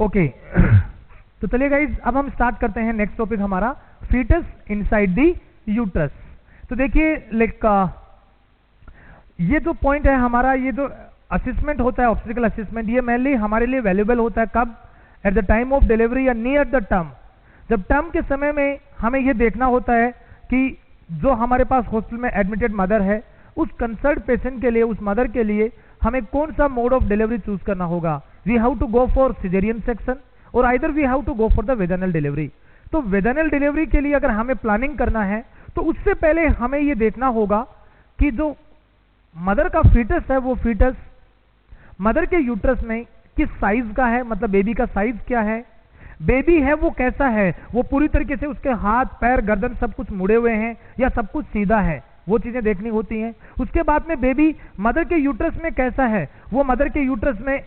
Okay तो चलिए guys, अब हम स्टार्ट करते हैं नेक्स्ट टॉपिक हमारा, फीटस इनसाइड द यूट्रस। तो देखिए ये जो पॉइंट है हमारा, ये जो असेसमेंट होता है ऑब्स्टेकल असेसमेंट, ये मेनली हमारे लिए वैल्यूएबल होता है कब? At the time of delivery या नियर द टर्म। जब टर्म के समय में हमें ये देखना होता है कि जो हमारे पास हॉस्पिटल में एडमिटेड मदर है, उस कंसर्न पेशेंट के लिए, उस मदर के लिए हमें कौन सा मोड ऑफ डिलीवरी चूज करना होगा। We have to go for caesarean section और either we have to go for the vaginal delivery. तो वेजाइनल डिलीवरी के लिए अगर हमें प्लानिंग करना है तो उससे पहले हमें ये देखना होगा कि जो मदर का फीटस है, वो फीटस मदर के यूट्रस में किस साइज का है, मतलब बेबी का साइज क्या है, बेबी है वो कैसा है, वो पूरी तरीके से उसके हाथ पैर गर्दन सब कुछ मुड़े हुए हैं या सब कुछ सीधा है, वो चीजें देखनी होती हैं। उसके बाद में बेबी मदर के यूट्रस में कैसा है, वो मदर के यूट्रस में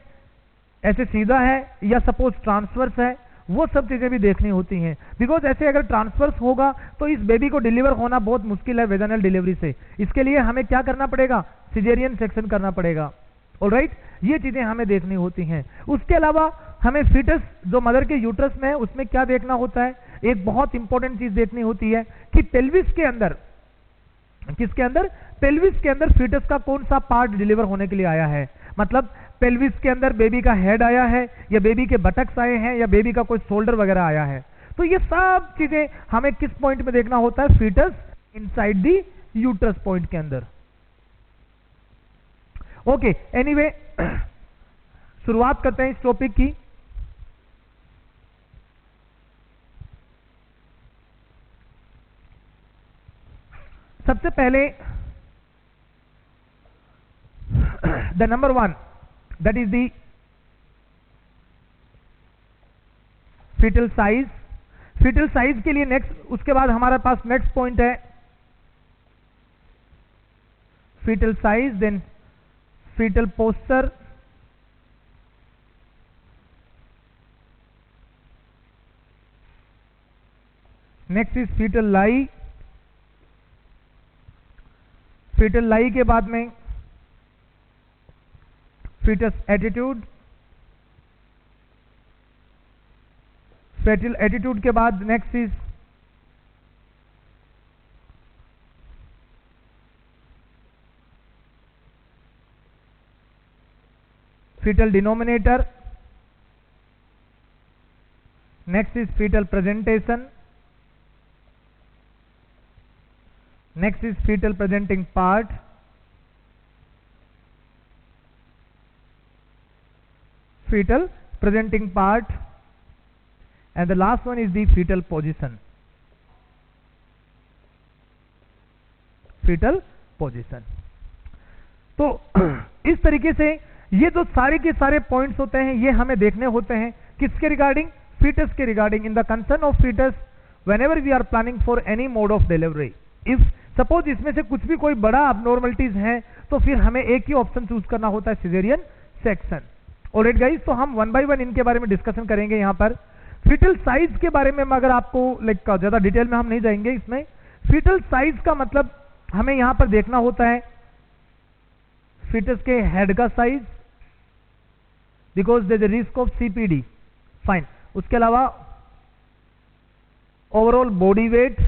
ऐसे सीधा है या सपोज ट्रांसवर्स है, वो सब चीजें भी देखनी होती हैं। बिकॉज ऐसे अगर ट्रांसवर्स होगा तो इस बेबी को डिलीवर होना बहुत मुश्किल है वेजाइनल डिलीवरी से। इसके लिए हमें क्या करना पड़ेगा? सिजेरियन सेक्शन करना पड़ेगा। ऑलराइट, ये चीजें हमें देखनी होती हैं। उसके अलावा हमें फीटस जो मदर के यूट्रस में है उसमें क्या देखना होता है? एक बहुत इंपॉर्टेंट चीज देखनी होती है कि पेल्विस के अंदर, किसके अंदर? पेल्विस के अंदर फीटस का कौन सा पार्ट डिलीवर होने के लिए आया है। मतलब पेल्विस के अंदर बेबी का हेड आया है या बेबी के बटक्स आए हैं या बेबी का कोई शोल्डर वगैरह आया है। तो ये सब चीजें हमें किस पॉइंट में देखना होता है? Foetus inside the uterus point के अंदर। ओके, एनीवे शुरुआत करते हैं इस टॉपिक की। सबसे पहले the number 1 that is the fetal size। fetal size के लिए नेक्स्ट, उसके बाद हमारे पास नेक्स्ट पॉइंट है fetal size, then fetal posture, next is fetal lie। fetal lie के बाद में fetus attitude, fetal attitude के बाद next is fetal denominator, next is fetal presentation, next is fetal presenting part, fetal presenting part, and the last one is the fetal position, fetal position। तो इस तरीके से ये जो सारे के सारे पॉइंट्स होते हैं ये हमें देखने होते हैं किसके रिगार्डिंग? फीटस के regarding. In the concern of foetus whenever we are planning for any mode of delivery, if suppose इसमें से कुछ भी कोई बड़ा अबनॉर्मलिटीज है तो फिर हमें एक ही ऑप्शन चूज करना होता है, सिजेरियन सेक्शन। ऑलराइट गाइस, तो हम वन बाय वन इनके बारे में डिस्कशन करेंगे। यहाँ पर फीटल साइज के बारे में अगर आपको ज्यादा डिटेल में हम नहीं जाएंगे इसमें। फीटल साइज का मतलब हमें यहाँ पर देखना होता है फीटस के हेड का size, because there is risk of CPD, fine. उसके अलावा ओवरऑल बॉडी वेट,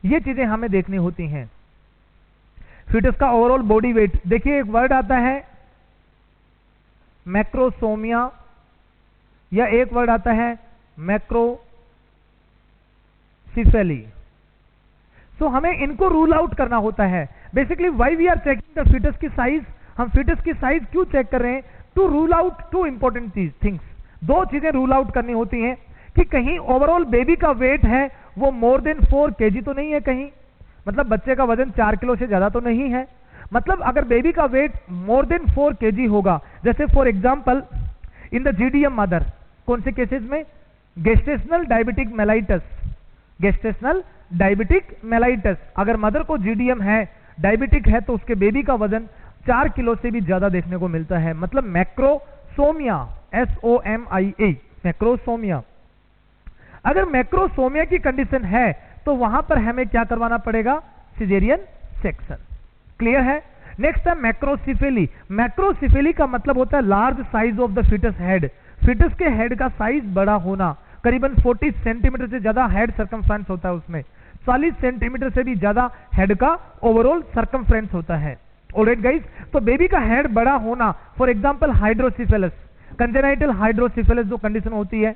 ये चीजें हमें देखनी होती हैं। फीटस का ओवरऑल बॉडी वेट, देखिए एक वर्ड आता है मैक्रोसोमिया या एक वर्ड आता है मैक्रोसिफेली। सो हमें इनको रूल आउट करना होता है। Basically why we are checking the foetus की साइज, हम फीटस की साइज क्यों चेक कर रहे हैं? To rule out two important things. दो चीजें रूल आउट करनी होती हैं कि कहीं ओवरऑल बेबी का वेट है वो मोर देन 4 kg तो नहीं है, कहीं मतलब बच्चे का वजन 4 किलो से ज्यादा तो नहीं है। मतलब अगर बेबी का वेट मोर देन 4 kg होगा, जैसे for example in the GDM mother, कौन से केसेस में? Gestational diabetic mellitus, gestational diabetic mellitus. अगर मदर को जीडीएम है, डायबिटिक है, तो उसके बेबी का वजन 4 किलो से भी ज्यादा देखने को मिलता है, मतलब मैक्रोसोमिया, SOMIA, मैक्रोसोमिया। अगर मैक्रोसोमिया की कंडीशन है तो वहां पर हमें क्या करवाना पड़ेगा? Caesarean section. क्लियर है? नेक्स्ट है मैक्रोसिफेली। मैक्रोसिफेली का मतलब होता है large size of the foetus head. Foetus के हेड का साइज बड़ा होना, करीबन 40 सेंटीमीटर से ज्यादा हेड सर्कमफ्रेंस होता है, उसमें 40 सेंटीमीटर से भी ज्यादा हेड का ओवरऑल सर्कमफ्रेंस होता है। ऑलराइट गाइस, तो बेबी का हेड बड़ा होना, for example hydrocephalus, congenital hydrocephalus जो कंडीशन होती है,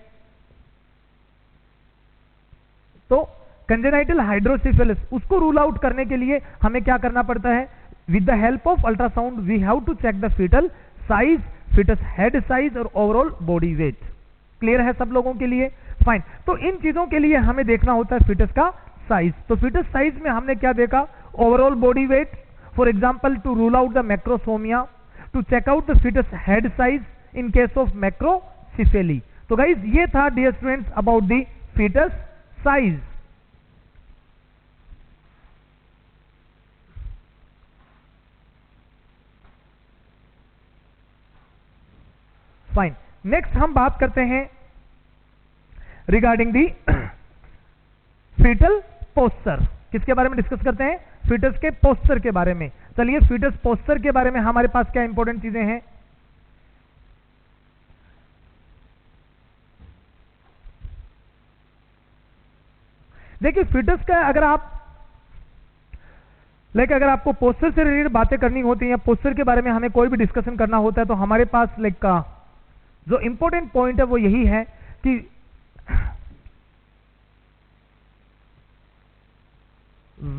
तो कंजेनाइटल हाइड्रोसिफेलस उसको रूल आउट करने के लिए हमें क्या करना पड़ता है? With the help of ultrasound we have to check the foetal size, foetus head size और ओवरऑल बॉडी वेट। क्लियर है सब लोगों के लिए? फाइन। तो इन चीजों के लिए हमें देखना होता है फीटस का साइज। तो फीटस साइज में हमने क्या देखा? Overall body weight, for example to rule out the macrosomia, to check out the foetus head size in case of macrocephaly. तो गाइस ये था dear students about the fetus size. Fine. Next हम बात करते हैं रिगार्डिंग दी फीटल पोस्चर। किसके बारे में डिस्कस करते हैं? फीटस के पोस्चर के बारे में। चलिए फीटस पोस्चर के बारे में हमारे पास क्या इंपॉर्टेंट चीजें हैं? देखिए फीटस का अगर आप अगर आपको पोस्चर से रिलेटेड बातें करनी होती हैं या पोस्चर के बारे में हमें कोई भी डिस्कशन करना होता है, तो हमारे पास जो इंपॉर्टेंट पॉइंट है वो यही है कि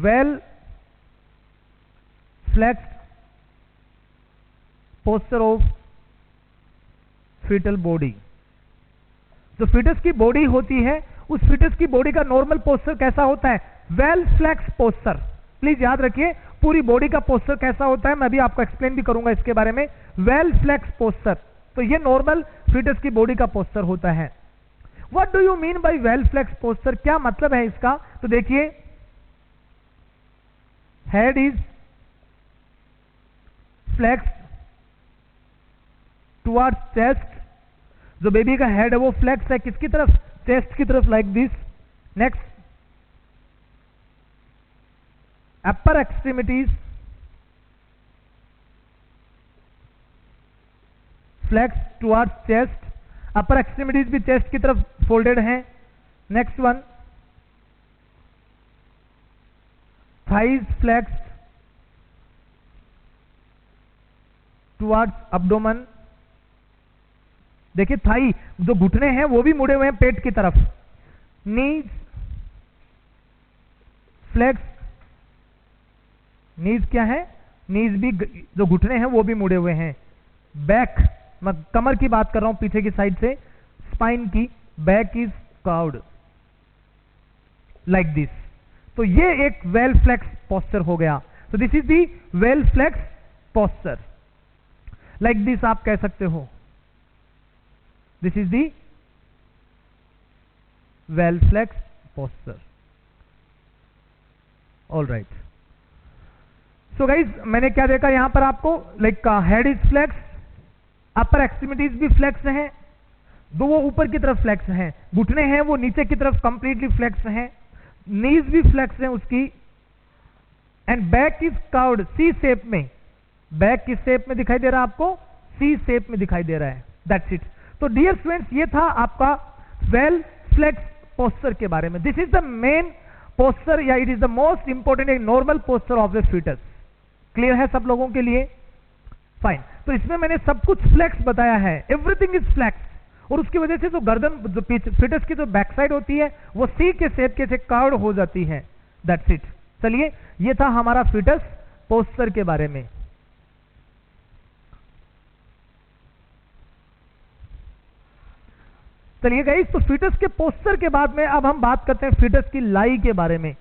well flexed posture of foetal body. जो फीटस की बॉडी होती है, उस फीटस की बॉडी का नॉर्मल पोस्चर कैसा होता है? Well flex posture. प्लीज याद रखिए पूरी बॉडी का पोस्चर कैसा होता है, मैं भी आपको एक्सप्लेन भी करूंगा इसके बारे में। वेल फ्लेक्स पोस्चर, तो ये नॉर्मल फीटस की बॉडी का पोस्चर होता है। What do you mean by well flex posture? क्या मतलब है इसका? तो देखिए head is flex towards chest. जो बेबी का हेड है वो फ्लेक्स है किसकी तरफ? चेस्ट की तरफ, like this. Next, upper extremities flex towards चेस्ट। अपर एक्सट्रीमिटीज भी चेस्ट की तरफ फोल्डेड हैं। Next one, thighs flex towards abdomen. देखिए थाई, जो घुटने हैं वो भी मुड़े हुए हैं पेट की तरफ। नीज फ्लेक्स, नीज क्या है? नीज भी, जो घुटने हैं वो भी मुड़े हुए हैं। बैक, मैं कमर की बात कर रहा हूं पीछे की साइड से, स्पाइन की। Back is curved like this. तो ये एक वेल फ्लेक्स पोस्चर हो गया। तो this is the well flex posture, like this आप कह सकते हो। This is the well flex posture. All right. So guys मैंने क्या देखा यहां पर आपको? Head is flex, upper extremities भी फ्लेक्स हैं, दो वो ऊपर की तरफ फ्लेक्स हैं, घुटने हैं वो नीचे की तरफ कंप्लीटली फ्लेक्स हैं, नीज भी फ्लेक्स हैं उसकी, and back is curved C shape में। बैक किस शेप में दिखाई दे रहा है आपको? सी शेप में दिखाई दे रहा है। That's it. तो डियर स्टूडेंट्स ये था आपका वेल फ्लेक्स पोस्चर के बारे में। This is the main posture, या it is the most important एक normal posture of the fetus. Clear है सब लोगों के लिए? फाइन। तो इसमें मैंने सब कुछ फ्लेक्स बताया है, एवरीथिंग इज फ्लेक्स, और उसकी वजह से जो गर्दन, जो फीटस की जो बैक साइड होती है वो सी के शेप के से कर्व्ड हो जाती है। That's it. चलिए ये था हमारा फीटस पोस्चर के बारे में। चलिए गाइस, तो फीटस के पोस्चर के बाद में अब हम बात करते हैं फीटस की लाई के बारे में।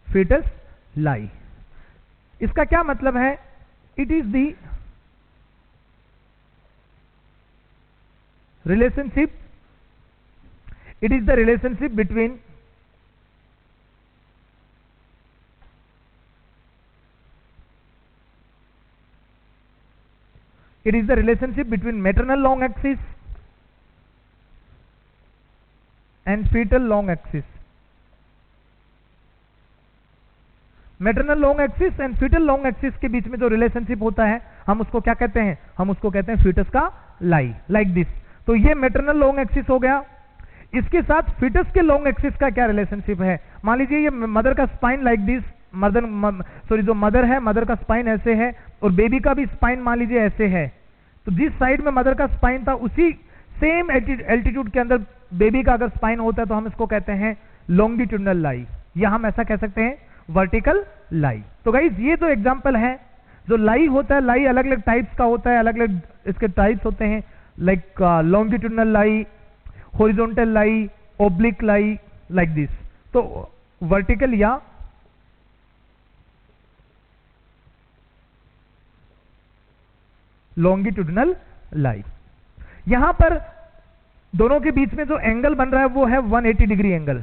फीटस लाई, इसका क्या मतलब है? It is the relationship, it is the relationship between maternal long axis and foetal long axis. Maternal long axis and foetal long axis के बीच में जो रिलेशनशिप होता है हम उसको क्या कहते हैं, हम उसको कहते हैं फीटस का लाई, लाइक दिस। तो ये मैटरनल लॉन्ग एक्सिस हो गया। इसके साथ फीटस के लॉन्ग एक्सिस का क्या रिलेशनशिप है, मान लीजिए ये मदर का स्पाइन लाइक दिस, जो मदर है, मदर का स्पाइन ऐसे है और बेबी का भी स्पाइन मान लीजिए ऐसे है। तो जिस साइड में मदर का स्पाइन था उसी सेम एल्टीट्यूड के अंदर बेबी का अगर स्पाइन होता है तो हम इसको कहते हैं लॉन्गिट्यूडनल लाई, या हम ऐसा कह सकते हैं वर्टिकल लाई। तो गाइस ये जो एग्जांपल है, जो लाई होता है, लाई अलग अलग टाइप्स का होता है, अलग अलग इसके टाइप्स होते हैं, like longitudinal lie, horizontal lie, oblique lie, like this. तो वर्टिकल या लॉन्गिट्यूडनल लाई। यहां पर दोनों के बीच में जो एंगल बन रहा है वो है 180 डिग्री एंगल।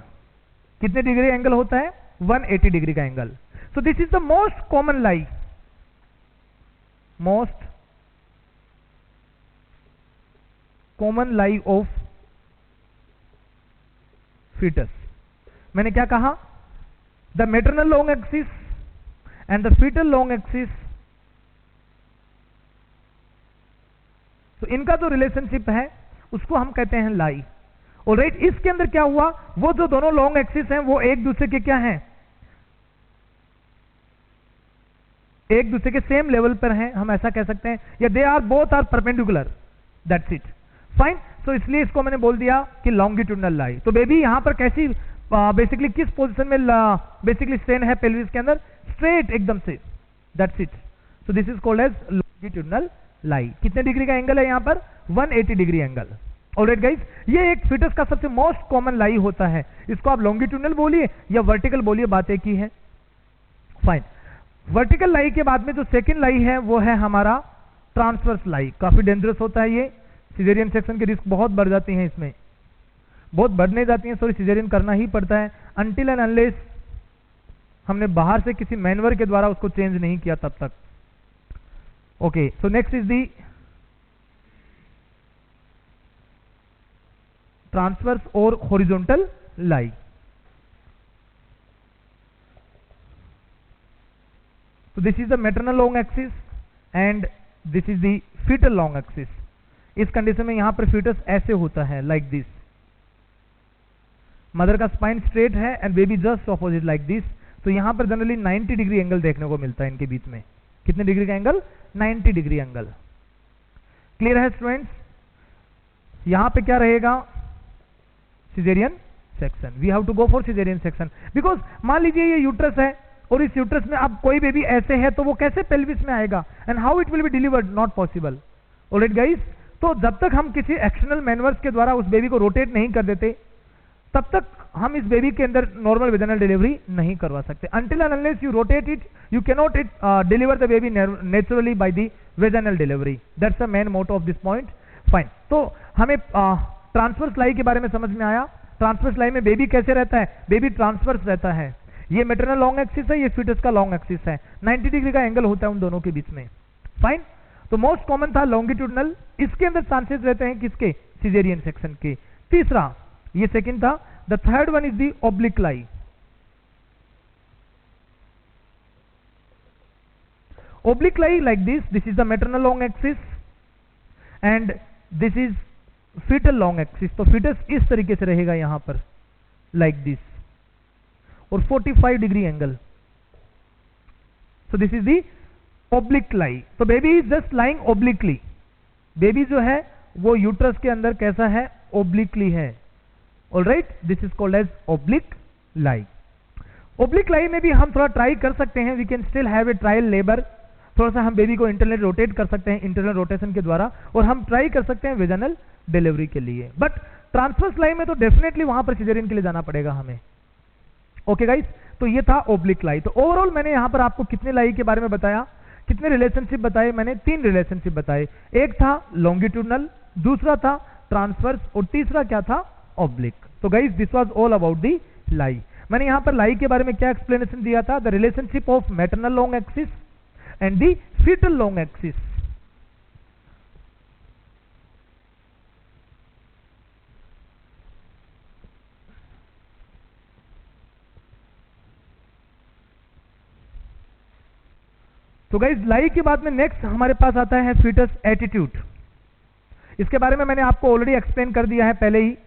कितने डिग्री एंगल होता है, 180 डिग्री का angle. So this is the most common lie, most common lie of foetus. मैंने क्या कहा, the maternal long axis and the foetal long axis, तो इनका जो रिलेशनशिप है उसको हम कहते हैं लाई। ऑलराइट, इसके अंदर क्या हुआ, वो जो दोनों लॉन्ग एक्सिस हैं वो एक दूसरे के क्या हैं, एक दूसरे के सेम लेवल पर हैं, हम ऐसा कह सकते हैं, या they are both are perpendicular, that's it, fine. तो इसलिए इसको मैंने बोल दिया कि लॉन्गिट्यूडनल लाई। तो बेबी यहां पर कैसी बेसिकली किस पोजीशन में बेसिकली स्ट्रेन है पेल्विस के अंदर, स्ट्रेट एकदम से, that's it. So this is called as longitudinal lie. कितने डिग्री का एंगल है यहां पर, 180 डिग्री एंगल। ऑलराइट गाइस, ये एक फीटस का सबसे मोस्ट कॉमन लाई होता है। इसको आप लॉन्गिट्यूडनल बोलिए या वर्टिकल बोलिए, बात एक ही है, फाइन। वर्टिकल लाई के बाद में जो सेकंड लाई है वो है हमारा ट्रांसवर्स लाई। काफी डेंजरस होता है ये, सिजेरियन सेक्शन की रिस्क बहुत बढ़ जाती है, इसमें बहुत बढ़ने जाती है, सॉरी सिजेरियन करना ही पड़ता है अनटिल एंड अनलेस हमने बाहर से किसी मैनवर के द्वारा उसको चेंज नहीं किया तब तक। Okay, so next is the transverse और horizontal lie. So this is the maternal long axis and this is the fetal long axis. इस कंडीशन में यहां पर फीटस ऐसे होता है, लाइक दिस। मदर का स्पाइन स्ट्रेट है and baby just opposite like this. तो यहां पर जनरली 90 डिग्री एंगल देखने को मिलता है इनके बीच में। कितने डिग्री का एंगल, 90 डिग्री एंगल। क्लियर है स्टूडेंट्स? यहां पे क्या रहेगा, caesarean section. We have to go for caesarean section because मान लीजिए ये यूट्रस है और इस यूट्रस में अब कोई बेबी ऐसे है तो वो कैसे पेल्विस में आएगा and how it will be delivered, not possible. Alright guys, तो जब तक हम किसी एक्सटर्नल मैनवर्स के द्वारा उस बेबी को रोटेट नहीं कर देते तब तक हम इस बेबी के अंदर नॉर्मल वेजाइनल डिलीवरी नहीं करवा सकते। Until and unless you rotate it you can not deliver the baby naturally by the vaginal delivery. That's the main motto of this point, fine. तो हमें ट्रांसवर्स लाई के बारे में समझ में आया। ट्रांसवर्स लाई में बेबी कैसे रहता है, बेबी ट्रांसवर्स रहता है। ये मैटरनल लॉन्ग एक्सिस है, ये फीटस का लॉन्ग एक्सिस है। 90 डिग्री का एंगल होता है उन दोनों के बीच में, फाइन। तो मोस्ट कॉमन था लॉन्गिट्यूडनल। इसके अंदर चांसेस रहते हैं किसके, सिजेरियन सेक्शन के। तीसरा, ये सेकंड था। The third one is the oblique lie. Oblique lie like this is the maternal long axis and this is fetal long axis. तो फीटस इस तरीके से रहेगा यहां पर, लाइक दिस, और 45 degree angle. So this is the oblique lie. तो baby is just lying obliquely. Baby जो है वो यूट्रस के अंदर कैसा है, ओब्लिकली है। Alright, this is called as oblique lie. Oblique lie में भी हम थोड़ा ट्राई कर सकते हैं, we can still have a trial labour. थोड़ा सा हम बेबी को इंटरनल रोटेट कर सकते हैं इंटरनल रोटेशन के द्वारा, और हम ट्राई कर सकते हैं वेजाइनल डिलीवरी के लिए। बट ट्रांसवर्स लाई में तो डेफिनेटली वहां पर सिजेरियन के लिए जाना पड़ेगा हमें। ओके गाइस, तो ये था ओब्लिक लाई। तो ओवरऑल मैंने यहां पर आपको कितने लाई के बारे में बताया, कितने रिलेशनशिप बताए, मैंने 3 रिलेशनशिप बताए। एक था लॉन्गिट्यूडनल, दूसरा था ट्रांसवर्स, और तीसरा क्या था, ऑब्लिक। तो guys this was all about the lie. मैंने यहां पर लाई के बारे में क्या एक्सप्लेनेशन दिया था, the relationship of maternal long axis and the fetal long axis. तो गाइस लाइफ के बाद में नेक्स्ट हमारे पास आता है फीटस एटीट्यूड। इसके बारे में मैंने आपको ऑलरेडी एक्सप्लेन कर दिया है पहले ही,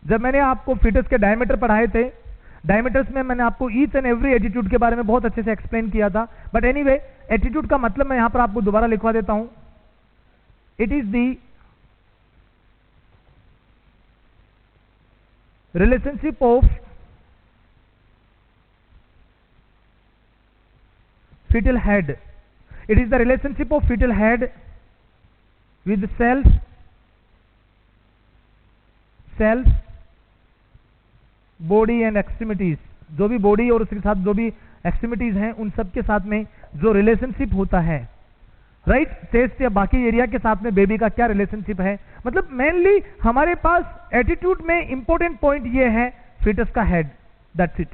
जब मैंने आपको फीटस के डायमीटर पढ़ाए थे। डायमीटर्स में मैंने आपको ईच एंड एवरी एटीट्यूड के बारे में बहुत अच्छे से एक्सप्लेन किया था। बट एनीवे, एटीट्यूड का मतलब मैं यहां पर आपको दोबारा लिखवा देता हूं। It is the relationship of fetal head. It is the relationship of fetal head with self, body and extremities. जो भी बॉडी और उसके साथ जो भी एक्सट्रीमिटीज हैं उन सब के साथ में जो रिलेशनशिप होता है, राइट, चेस्ट या बाकी एरिया के साथ में बेबी का क्या रिलेशनशिप है। मतलब मेनली हमारे पास एटीट्यूड में इंपॉर्टेंट पॉइंट ये है फीटस का head, that's it.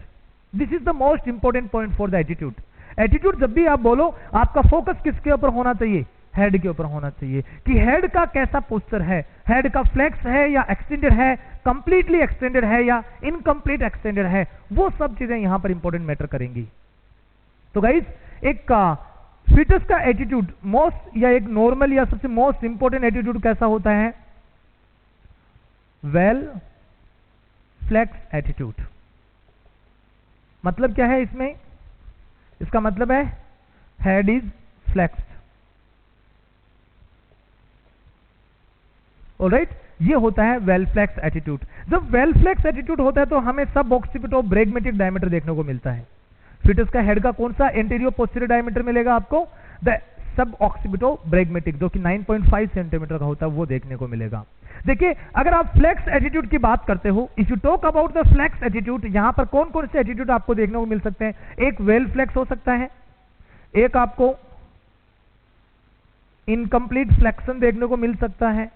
This is the most important point for the attitude. Attitude जब भी आप बोलो, आपका फोकस किसके ऊपर होना चाहिए? हेड के ऊपर होना चाहिए कि हेड का कैसा पोस्चर है, हेड का फ्लेक्स है या एक्सटेंडेड है, कंप्लीटली एक्सटेंडेड है या इनकम्प्लीट एक्सटेंडेड है, वो सब चीजें यहां पर इंपॉर्टेंट मैटर करेंगी। तो गाइस, एक फीटस का एटीट्यूड मोस्ट या एक नॉर्मल या सबसे मोस्ट इंपॉर्टेंट एटीट्यूड कैसा होता है? Well flex attitude. मतलब क्या है इसमें? इसका मतलब है हेड इज फ्लेक्स्ड। ऑलराइट, ये होता है वेल फ्लेक्स एटीट्यूड। जब वेल फ्लेक्स एटीट्यूड होता है तो हमें सब ऑक्सीपिटो ब्रैगमेटिक डायमीटर देखने को मिलता है। फीटस का हेड का कौन सा एंटीरियर पोस्टीरियर डायमीटर मिलेगा आपको? द सब ऑक्सीपिटो ब्रैगमेटिक, जो कि 9.5 सेंटीमीटर का होता है, वो देखने को मिलेगा। देखिए, अगर आप फ्लेक्स एटीट्यूड की बात करते हो, if you talk about the flex attitude, यहां पर कौन कौन से एटीट्यूड आपको देखने को मिल सकते हैं? एक वेल फ्लेक्स हो सकता है, एक आपको इनकम्प्लीट फ्लेक्शन देखने को मिल सकता है,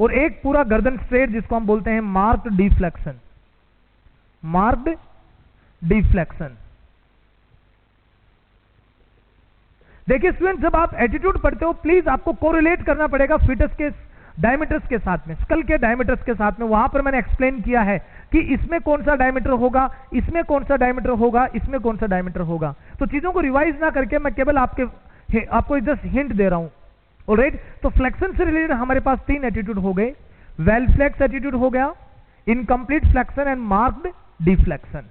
और एक पूरा गर्दन स्ट्रेट जिसको हम बोलते हैं मार्क्ड डिफ्लेक्शन। Marked deflection. देखिए स्टूडेंट, जब आप एटीट्यूड पढ़ते हो, प्लीज आपको कोरिलेट करना पड़ेगा फीटस के डायमीटर्स के साथ में, स्कल के डायमीटर्स के साथ में। वहां पर मैंने एक्सप्लेन किया है कि इसमें कौन सा डायमीटर होगा, इसमें कौन सा डायमीटर होगा, इसमें कौन सा डायमीटर होगा। तो चीजों को रिवाइज ना करके मैं केवल आपको जस्ट हिंट दे रहा हूं। ऑलराइट, तो फ्लेक्शन से रिलेटेड हमारे पास 3 एटीट्यूड हो गए। वेल फ्लेक्स एटीट्यूड हो गया, incomplete flexion and marked deflection.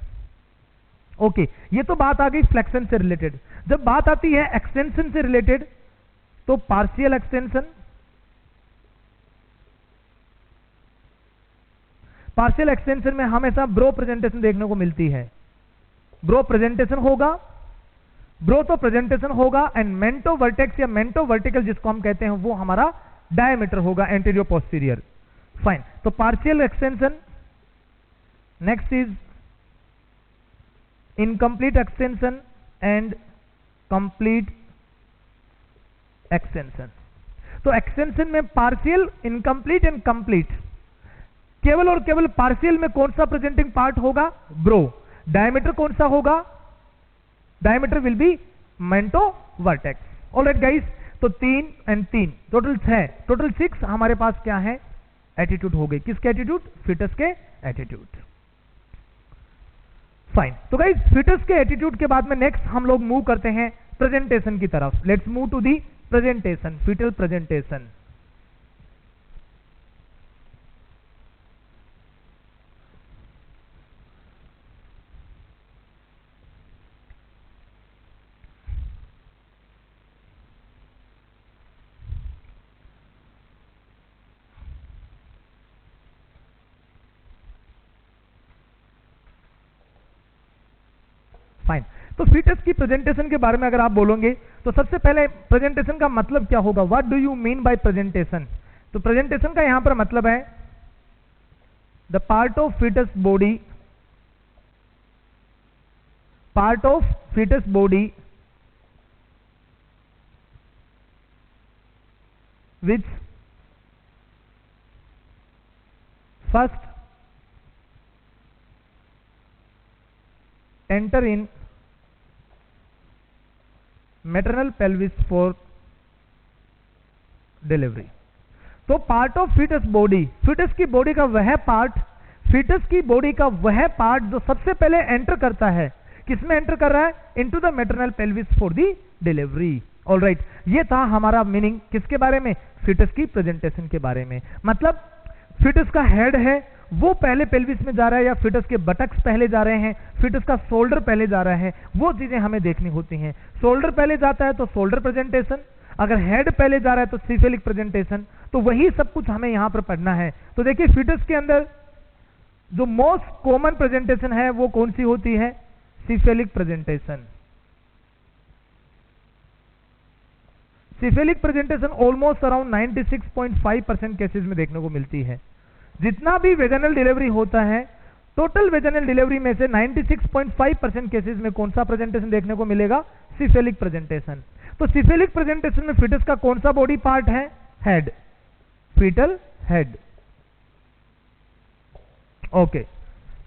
Okay, ये तो बात आ गई फ्लेक्शन से रिलेटेड। जब बात आती है एक्सटेंशन से रिलेटेड, तो पार्शियल एक्सटेंशन, पार्शियल एक्सटेंशन में हमेशा ब्रो प्रेजेंटेशन देखने को मिलती है। ब्रो प्रेजेंटेशन होगा, ब्रो तो प्रेजेंटेशन होगा, एंड मेंटो वर्टेक्स या मेंटो वर्टिकल जिसको हम कहते हैं, वो हमारा डायमीटर होगा एंटीरियर पोस्टीरियर। फाइन, तो partial extension. Next is incomplete extension and complete extension. तो एक्सटेंशन में पार्शियल, इनकम्प्लीट एंड कंप्लीट। केवल और केवल पार्शियल में कौन सा प्रेजेंटिंग पार्ट होगा? ब्रो। डायमीटर कौन सा होगा? Diameter will be mento vertex. Alright guys, तो 3 एंड 3 टोटल 6, टोटल 6 हमारे पास क्या है? एटीट्यूड हो गई। किसके एटीट्यूड? फीटस के एटीट्यूड। फाइन, तो गाइस फीटस के एटीट्यूड के बाद में नेक्स्ट हम लोग मूव करते हैं प्रेजेंटेशन की तरफ। Let's move to the presentation, fetal presentation. Fine, तो फीटस की प्रेजेंटेशन के बारे में अगर आप बोलोगे तो सबसे पहले प्रेजेंटेशन का मतलब क्या होगा? What do you mean by presentation? तो प्रेजेंटेशन का यहां पर मतलब है the part of fetus body, part of fetus body which first enter in maternal pelvis for delivery। तो part of fetus body, fetus की बॉडी का वह पार्ट, फीटस की बॉडी का वह पार्ट जो सबसे पहले एंटर करता है किसमें एंटर कर रहा है? Into the maternal pelvis for the delivery. Alright, ये था हमारा मीनिंग किसके बारे में? फीटस की प्रेजेंटेशन के बारे में। मतलब फीटस का हेड है वो पहले पेल्विस में जा रहा है, या फीटस के बटक्स पहले जा रहे हैं, फीटस का शोल्डर पहले जा रहा है, वो चीजें हमें देखनी होती हैं। शोल्डर पहले जाता है तो शोल्डर प्रेजेंटेशन, अगर हेड पहले जा रहा है तो सिफेलिक प्रेजेंटेशन। तो वही सब कुछ हमें यहां पर पढ़ना है। तो देखिए फीटस के अंदर जो मोस्ट कॉमन प्रेजेंटेशन है वो कौन सी होती है? Cephalic presentation. Cephalic presentation almost around 96.5% cases में देखने को मिलती है। जितना भी वेजाइनल डिलीवरी होता है, टोटल वेजाइनल डिलीवरी में से 96.5% केसेस में कौन सा प्रेजेंटेशन देखने को मिलेगा? Cephalic presentation. तो सिफेलिक प्रेजेंटेशन में फीटस का कौन सा बॉडी पार्ट है? Head, fetal head. ओके,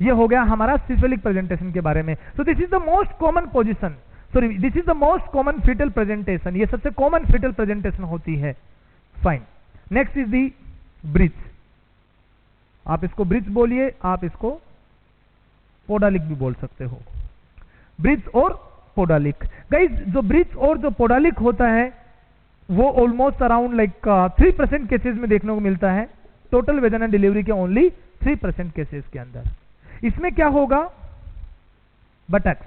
ये हो गया हमारा सिफेलिक प्रेजेंटेशन के बारे में। So this is the most common position, sorry this is the most common fetal presentation. ये सबसे कॉमन फीटल प्रेजेंटेशन होती है। Fine, next is the breech. आप इसको ब्रीच बोलिए, आप इसको पोडालिक भी बोल सकते हो। ब्रीच और पोडालिक। गाइस, जो ब्रीच और जो पोडालिक होता है वो ऑलमोस्ट अराउंड लाइक 3% केसेस में देखने को मिलता है। टोटल वेजाइनल डिलीवरी के ओनली 3% केसेस के अंदर। इसमें क्या होगा? Buttocks,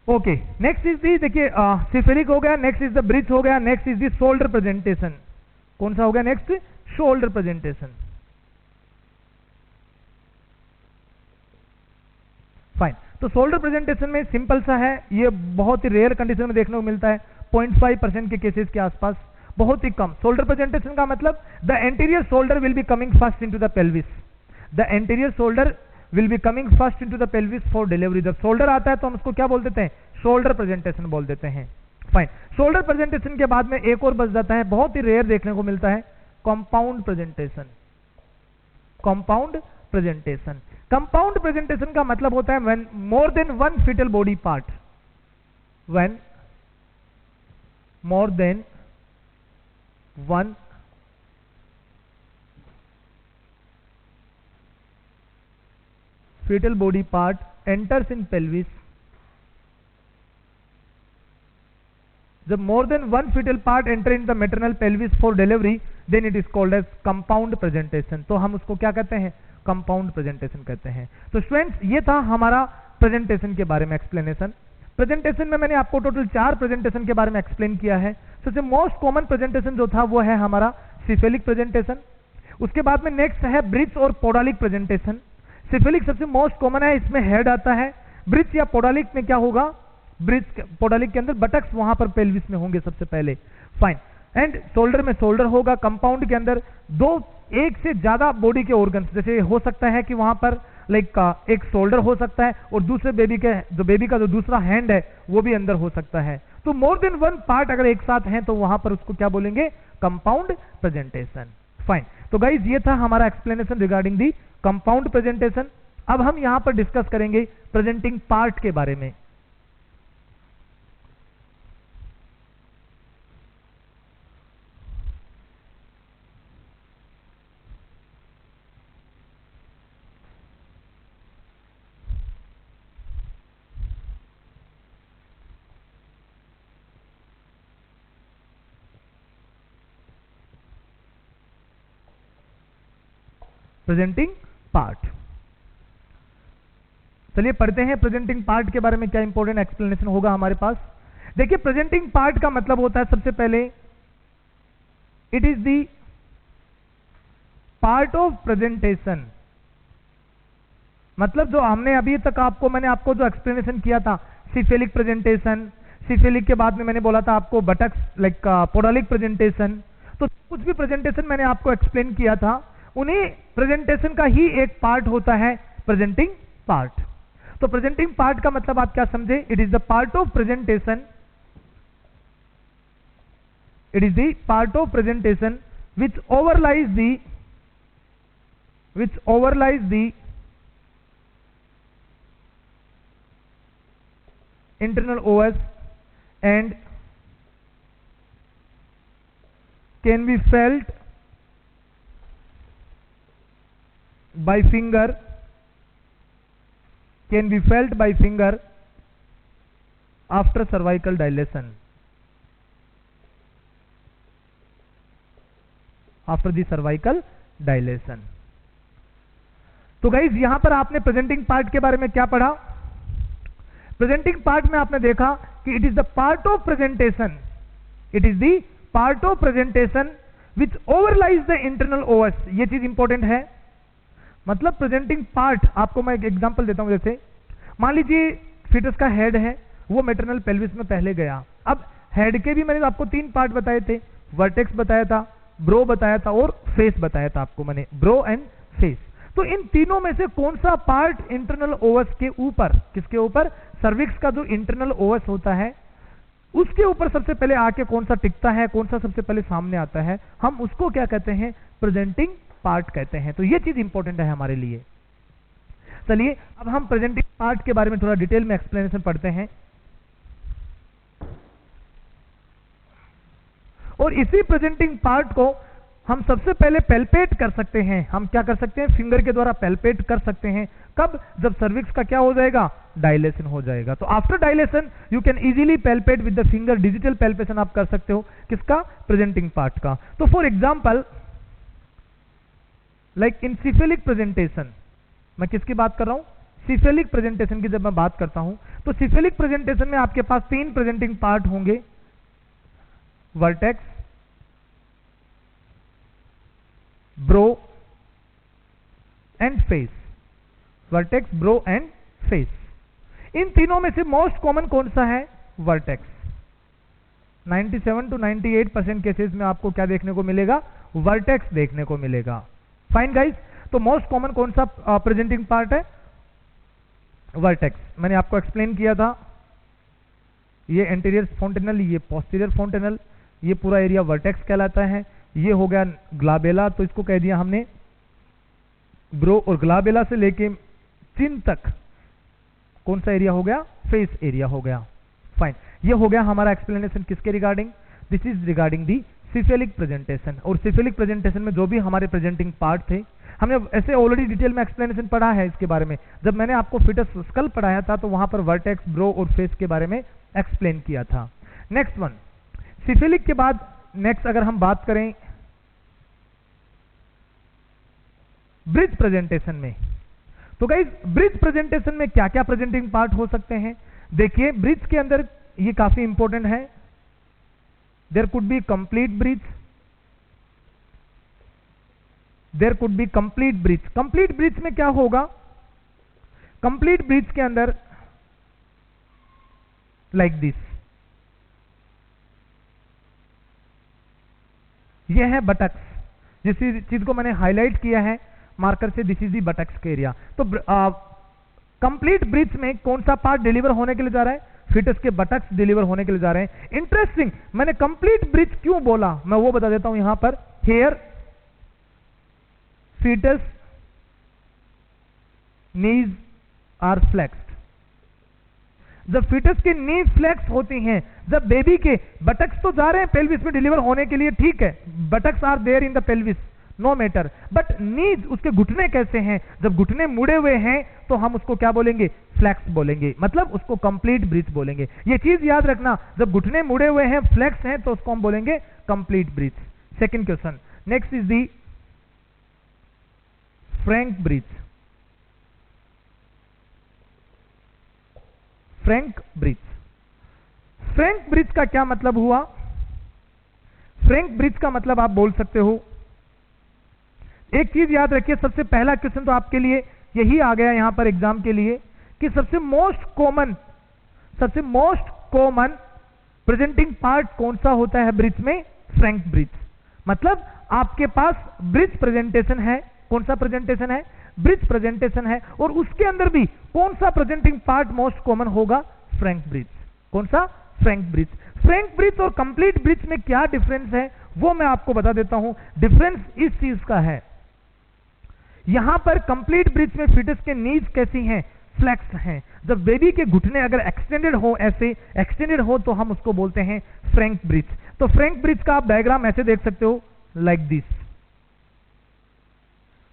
okay. नेक्स्ट इज दी, देखिए सिफेलिक हो गया, नेक्स्ट इज द ब्रीच हो गया, next is the shoulder presentation. कौन सा हो गया नेक्स्ट? Shoulder presentation. फाइन, तो शोल्डर प्रेजेंटेशन में सिंपल सा है, ये बहुत ही रेयर कंडीशन में देखने को मिलता है, 0.5% के केसेस के आसपास, बहुत ही कम। शोल्डर प्रेजेंटेशन का मतलब the anterior shoulder will be coming first into the pelvis. The anterior shoulder will be coming first into the pelvis for delivery. जब शोल्डर आता है तो हम उसको क्या बोल देते हैं? शोल्डर प्रेजेंटेशन बोल देते हैं। फाइन, शोल्डर प्रेजेंटेशन के बाद में एक और बच जाता है, बहुत ही रेयर देखने को मिलता है, compound presentation. Compound presentation, compound presentation का मतलब होता है when more than one fetal body part, when more than one fetal body part enters in pelvis। जब more than one fetal part enter in the maternal pelvis for delivery, then it is called as compound presentation। तो हम उसको क्या कहते हैं? compound presentation कहते हैं। तो स्टूडेंट्स, ये था हमारा प्रेजेंटेशन के बारे में एक्सप्लेनेशन। प्रेजेंटेशन में मैंने आपको टोटल 4 प्रेजेंटेशन के बारे में एक्सप्लेन किया है। सबसे मोस्ट कॉमन प्रेजेंटेशन जो था वो है हमारा सिफेलिक प्रेजेंटेशन। उसके बाद में नेक्स्ट है ब्रीच और पोडालिक प्रेजेंटेशन। सिफेलिक सबसे मोस्ट कॉमन है, इसमें हेड आता है। ब्रीच या पोडालिक में क्या होगा? ब्रीच पोडालिक के अंदर बटक्स वहां पर पेल्विस में होंगे सबसे पहले। फाइन, एंड शोल्डर में शोल्डर होगा। कंपाउंड के अंदर एक से ज्यादा बॉडी के ऑर्गन्स, जैसे हो सकता है कि वहां पर लाइक एक शोल्डर हो सकता है और दूसरे बेबी का जो दूसरा हैंड है वो भी अंदर हो सकता है। तो मोर देन वन पार्ट अगर एक साथ हैं तो वहां पर उसको क्या बोलेंगे? Compound presentation. फाइन, तो गाइज ये था हमारा explanation regarding the compound presentation. अब हम यहां पर डिस्कस करेंगे प्रेजेंटिंग पार्ट के बारे में। प्रेजेंटिंग पार्ट, चलिए पढ़ते हैं प्रेजेंटिंग पार्ट के बारे में क्या इंपॉर्टेंट एक्सप्लेनेशन होगा हमारे पास। देखिए प्रेजेंटिंग पार्ट का मतलब होता है सबसे पहले it is the part of presentation. मतलब जो हमने अभी तक मैंने आपको जो एक्सप्लेनेशन किया था, सिफेलिक प्रेजेंटेशन, सिफेलिक के बाद में मैंने बोला था आपको बटक्स लाइक पोडालिक प्रेजेंटेशन, तो कुछ भी प्रेजेंटेशन मैंने आपको एक्सप्लेन किया था, उन्हीं प्रेजेंटेशन का ही एक पार्ट होता है प्रेजेंटिंग पार्ट। तो प्रेजेंटिंग पार्ट का मतलब आप क्या समझे? It is the part of presentation, it is the part of presentation which overlies the internal OS and can be felt by finger, can be felt by finger after cervical dilation, after the cervical dilation. तो guys यहां पर आपने presenting part के बारे में क्या पढ़ा? Presenting part में आपने देखा कि it is the part of presentation, it is the part of presentation which overlies the internal os. ये चीज इंपॉर्टेंट है. मतलब प्रेजेंटिंग पार्ट, आपको मैं एक एग्जांपल देता हूं. जैसे मान लीजिए फीटस का हेड है, वो मैटरनल पेल्विस में पहले गया. अब हेड के भी मैंने आपको 3 पार्ट बताए थे. वर्टेक्स बताया था, ब्रो बताया था और फेस बताया था आपको मैंने, ब्रो एंड फेस. तो इन तीनों में से कौन सा पार्ट इंटरनल ओएस के ऊपर, किसके ऊपर? सर्विक्स का जो इंटरनल ओएस होता है उसके ऊपर सबसे पहले आके कौन सा टिकता है, कौन सा सबसे पहले सामने आता है, हम उसको क्या कहते हैं? प्रेजेंटिंग पार्ट कहते हैं. तो ये चीज इंपॉर्टेंट है हमारे लिए. चलिए अब हम प्रेजेंटिंग पार्ट के बारे में थोड़ा डिटेल में एक्सप्लेनेशन पढ़ते हैं. और इसी प्रेजेंटिंग पार्ट को हम सबसे पहले पैल्पेट कर सकते हैं. हम क्या कर सकते हैं? फिंगर के द्वारा पैल्पेट कर सकते हैं. कब? जब सर्विक्स का क्या हो जाएगा? डायलेशन हो जाएगा. तो after dilation you can easily palpate with the finger. Digital palpation आप कर सकते हो. किसका? प्रेजेंटिंग पार्ट का. तो for example like in cephalic presentation, मैं किसकी बात कर रहा हूं? सिफेलिक प्रेजेंटेशन की जब मैं बात करता हूं तो सिफेलिक प्रेजेंटेशन में आपके पास 3 प्रेजेंटिंग पार्ट होंगे. Vertex, brow and face. Vertex, brow and face. इन तीनों में से मोस्ट कॉमन कौन सा है? वर्टेक्स. 97 to 98% केसेस में आपको क्या देखने को मिलेगा? वर्टेक्स देखने को मिलेगा. Fine guys. तो मोस्ट कॉमन कौन सा प्रेजेंटिंग पार्ट है? वर्टेक्स. मैंने आपको एक्सप्लेन किया था, ये एंटीरियर फोंटेनल, ये पोस्टीरियर फोंटेनल, ये पूरा एरिया वर्टेक्स कहलाता है. ये हो गया ग्लाबेला, तो इसको कह दिया हमने ब्रो. और ग्लाबेला से लेके चिन तक कौन सा एरिया हो गया? फेस एरिया हो गया. फाइन. ये हो गया हमारा एक्सप्लेनेशन किसके regarding? This is regarding the cephalic presentation. और सिफेलिक प्रेजेंटेशन में जो भी हमारे प्रेजेंटिंग पार्ट थे, हमने ऐसे ऑलरेडी डिटेल में एक्सप्लेनेशन पढ़ा है इसके बारे में. जब मैंने आपको फीटस स्कल पढ़ाया था तो वहां पर वर्टेक्स, ब्रो और फेस के बारे में एक्सप्लेन किया था. नेक्स्ट वन, सिफेलिक के बाद नेक्स्ट अगर हम बात करें ब्रिज प्रेजेंटेशन में, तो गाइस ब्रिज प्रेजेंटेशन में क्या क्या प्रेजेंटिंग पार्ट हो सकते हैं? देखिए ब्रिज के अंदर ये काफी इंपॉर्टेंट है. There could be complete breech, there could be complete breech. Complete breech में क्या होगा? कंप्लीट ब्रिज के अंदर लाइक दिस, ये है बटक्स. जिस चीज को मैंने हाईलाइट किया है मार्कर से, दिस इज दी बटक्स के एरिया. तो कंप्लीट ब्रिज में कौन सा पार्ट डिलीवर होने के लिए जा रहा है? फीटस के बटक्स डिलीवर होने के लिए जा रहे हैं. इंटरेस्टिंग, मैंने कंप्लीट ब्रिज क्यों बोला मैं वो बता देता हूं. यहां पर here, fetus knees are flexed. जब फीटस की नीज फ्लेक्स होती हैं, जब बेबी के बटक्स तो जा रहे हैं पेल्विस में डिलीवर होने के लिए, ठीक है, buttocks are there in the pelvis, no matter, but knees, उसके घुटने कैसे हैं? जब घुटने मुड़े हुए हैं तो हम उसको क्या बोलेंगे? फ्लेक्स बोलेंगे. मतलब उसको कंप्लीट ब्रिज बोलेंगे. ये चीज याद रखना, जब घुटने मुड़े हुए हैं, फ्लेक्स हैं, तो उसको हम बोलेंगे complete bridge. Second question, next is the Frank bridge. Frank bridge. Frank bridge का क्या मतलब हुआ? फ्रैंक ब्रिज का मतलब आप बोल सकते हो, एक चीज याद रखिए, सबसे पहला क्वेश्चन तो आपके लिए यही आ गया यहां पर एग्जाम के लिए कि सबसे मोस्ट कॉमन प्रेजेंटिंग पार्ट कौन सा होता है ब्रिज में? Frank bridge. मतलब आपके पास ब्रिज प्रेजेंटेशन है. कौन सा प्रेजेंटेशन है? ब्रिज प्रेजेंटेशन है. और उसके अंदर भी कौन सा प्रेजेंटिंग पार्ट मोस्ट कॉमन होगा? Frank bridge. कौन सा? Frank bridge. फ्रैंक ब्रिज और कंप्लीट ब्रिज में क्या डिफरेंस है वो मैं आपको बता देता हूं. डिफरेंस इस चीज का है, यहां पर कंप्लीट ब्रिज में फीटस के नीज कैसी हैं? फ्लेक्स हैं। जब बेबी के घुटने अगर एक्सटेंडेड हो, ऐसे एक्सटेंडेड हो, तो हम उसको बोलते हैं फ्रैंक ब्रिज। तो फ्रैंक ब्रिज का आप डायग्राम ऐसे देख सकते हो, like this,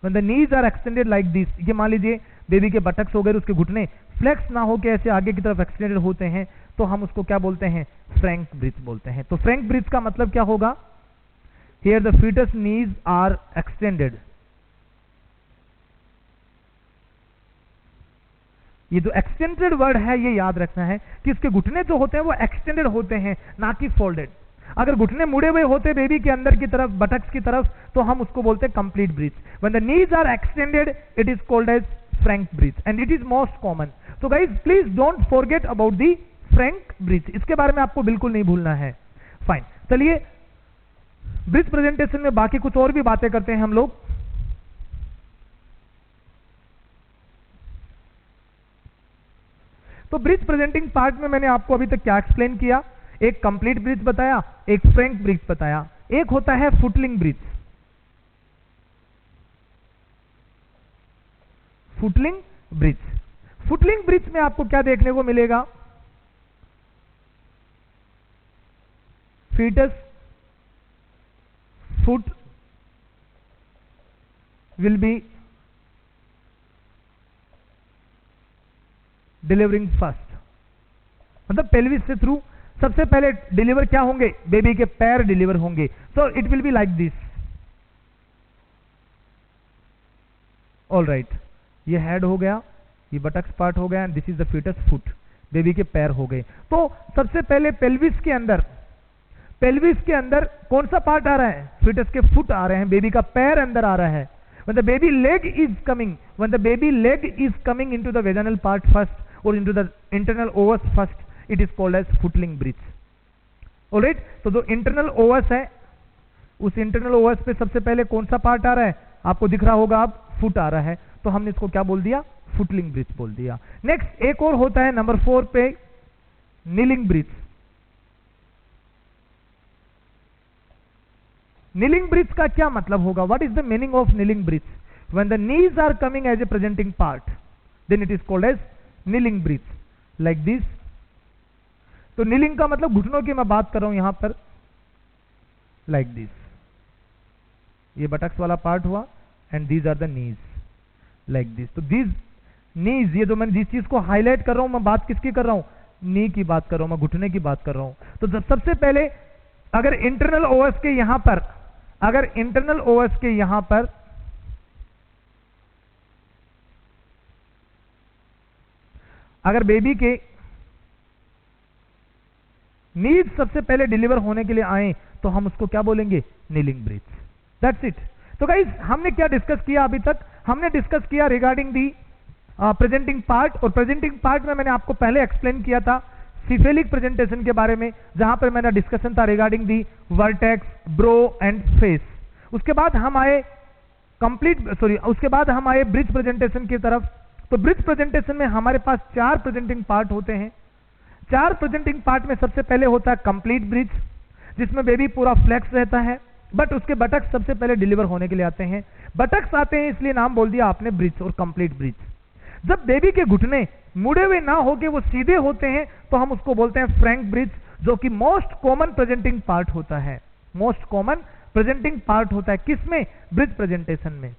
when the knees are extended like this। ये मान लीजिए बेबी के बटक्स हो गए, उसके घुटने फ्लेक्स ना हो के ऐसे आगे की तरफ एक्सटेंडेड होते हैं, तो हम उसको क्या बोलते हैं, फ्रैंक ब्रिज बोलते हैं। तो फ्रैंक ब्रिज का मतलब क्या होगा, here the fetus knees are extended। ये जो एक्सटेंडेड वर्ड है ये याद रखना है कि इसके घुटने जो होते हैं वो एक्सटेंडेड होते हैं, ना कि फोल्डेड। अगर घुटने मुड़े हुए होते बेबी के अंदर की तरफ, बटक्स की तरफ, तो हम उसको बोलते हैं complete bridge. when the knees are extended it is called as frank bridge and it is most common। so guys please don't forget about the frank bridge, इसके बारे में आपको बिल्कुल नहीं भूलना है। फाइन, चलिए ब्रिज प्रेजेंटेशन में बाकी कुछ और भी बातें करते हैं हम लोग। तो ब्रिज प्रेजेंटिंग पार्ट में मैंने आपको अभी तक क्या एक्सप्लेन किया, एक कंप्लीट ब्रिज बताया, एक फ्रैंक ब्रिज बताया, एक होता है footling breech. Footling breech, footling breech में आपको क्या देखने को मिलेगा, fetus foot will be delivering first, मतलब पेल्विस से थ्रू सबसे पहले डिलीवर क्या होंगे, बेबी के पैर डिलीवर होंगे। So it will be like this. All right, ये हेड हो गया, ये बटक्स पार्ट हो गया, and this is the fetus foot, baby के पैर हो गए। तो सबसे पहले पेल्विस के अंदर कौन सा पार्ट आ रहा है, फीटस के फुट आ रहे हैं, बेबी का पैर अंदर आ रहा है। when the baby leg is coming into the vaginal part first or into the internal ovus first, it is called as footling bridge। Alright, तो जो इंटरनल ओवस है, उस इंटरनल ओवस पे सबसे पहले कौन सा पार्ट आ रहा है, आपको दिख रहा होगा, अब फुट आ रहा है, तो हमने इसको क्या बोल दिया, फुटलिंग ब्रिज बोल दिया। नेक्स्ट एक और होता है नंबर 4 पे, नीलिंग ब्रिज। नीलिंग ब्रिज का क्या मतलब होगा, what is the meaning of kneeling breech, when the knees are coming as a presenting part then it is called as kneeling breech, like this. तो नीलिंग का मतलब घुटनों की मैं बात कर रहा हूं यहां पर, लाइक दिस, ये बटक्स वाला पार्ट हुआ, and these are the knees, like this. तो दीज नीज, ये जो मैं जिस चीज को हाईलाइट कर रहा हूं, मैं बात किसकी कर रहा हूं, नी की बात कर रहा हूं, मैं घुटने की बात कर रहा हूं। तो जब सबसे पहले अगर इंटरनल ओवस के यहां पर, अगर बेबी के नीड सबसे पहले डिलीवर होने के लिए आए, तो हम उसको क्या बोलेंगे, नीलिंग ब्रिज। That's it. तो गाइस हमने क्या डिस्कस किया अभी तक, हमने डिस्कस किया रिगार्डिंग दी प्रेजेंटिंग पार्ट, और प्रेजेंटिंग पार्ट में मैंने आपको पहले एक्सप्लेन किया था सिफेलिक प्रेजेंटेशन के बारे में, जहां पर मैंने डिस्कशन था regarding the vertex, brow and face. उसके बाद हम आए ब्रिज प्रेजेंटेशन की तरफ। तो ब्रिज प्रेजेंटेशन में हमारे पास 4 प्रेजेंटिंग पार्ट होते हैं। 4 प्रेजेंटिंग पार्ट में सबसे पहले होता है कंप्लीट ब्रिज, जिसमें बेबी पूरा फ्लेक्स रहता है, बट उसके बटक्स सबसे पहले डिलीवर होने के लिए आते हैं। बटक्स आते हैं इसलिए नाम बोल दिया आपने ब्रिज और कंप्लीट ब्रिज। जब बेबी के घुटने मुड़े हुए ना होके वो सीधे होते हैं, तो हम उसको बोलते हैं फ्रैंक ब्रिज, जो कि मोस्ट कॉमन प्रेजेंटिंग पार्ट होता है। मोस्ट कॉमन प्रेजेंटिंग पार्ट होता है किसमें, ब्रिज प्रेजेंटेशन में।